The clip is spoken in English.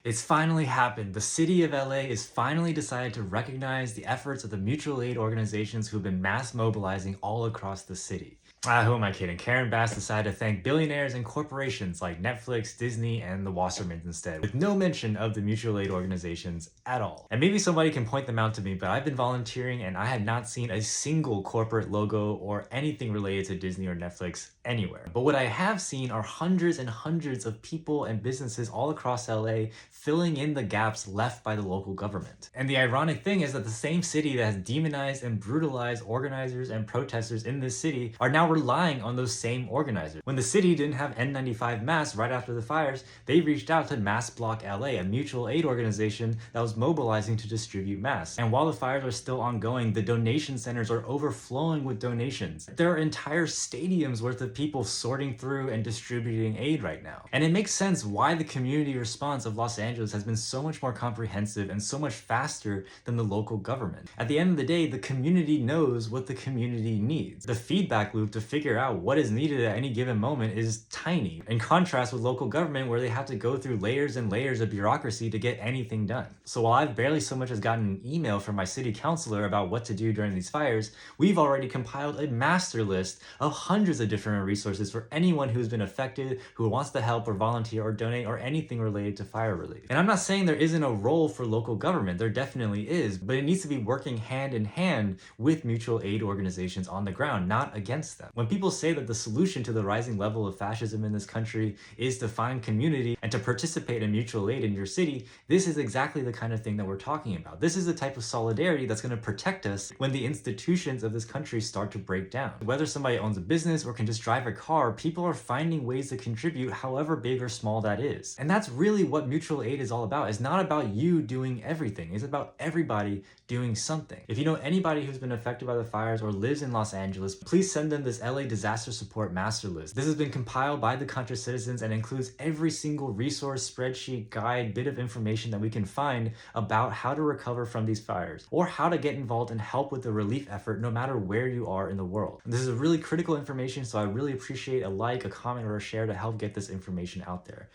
It's finally happened. The city of LA is finally decided to recognize the efforts of the mutual aid organizations who've been mass mobilizing all across the city. Who am I kidding? Karen Bass decided to thank billionaires and corporations like Netflix, Disney, and the Wassermans instead, with no mention of the mutual aid organizations at all. And maybe somebody can point them out to me, but I've been volunteering and I have not seen a single corporate logo or anything related to Disney or Netflix anywhere. But what I have seen are hundreds and hundreds of people and businesses all across LA filling in the gaps left by the local government. And the ironic thing is that the same city that has demonized and brutalized organizers and protesters in this city are now relying on those same organizers. When the city didn't have N95 masks right after the fires, they reached out to Mask Block LA, a mutual aid organization that was mobilizing to distribute masks. And while the fires are still ongoing, the donation centers are overflowing with donations. There are entire stadiums worth of people sorting through and distributing aid right now. And it makes sense why the community response of Los Angeles has been so much more comprehensive and so much faster than the local government. At the end of the day, the community knows what the community needs. The feedback loop to figure out what is needed at any given moment is tiny, in contrast with local government where they have to go through layers and layers of bureaucracy to get anything done. So while I've barely so much as gotten an email from my city councilor about what to do during these fires, we've already compiled a master list of hundreds of different resources for anyone who's been affected, who wants to help or volunteer or donate or anything related to fire relief. And I'm not saying there isn't a role for local government, there definitely is, but it needs to be working hand in hand with mutual aid organizations on the ground, not against them. When people say that the solution to the rising level of fascism in this country is to find community and to participate in mutual aid in your city, this is exactly the kind of thing that we're talking about. This is the type of solidarity that's going to protect us when the institutions of this country start to break down. Whether somebody owns a business or can just drive a car, people are finding ways to contribute, however big or small that is. And that's really what mutual aid is all about. It's not about you doing everything. It's about everybody doing something. If you know anybody who's been affected by the fires or lives in Los Angeles, please send them this LA Disaster Support Master List. This has been compiled by the Contra citizens and includes every single resource, spreadsheet, guide, bit of information that we can find about how to recover from these fires or how to get involved and help with the relief effort no matter where you are in the world. This is a really critical information, so I really appreciate a like, a comment, or a share to help get this information out there.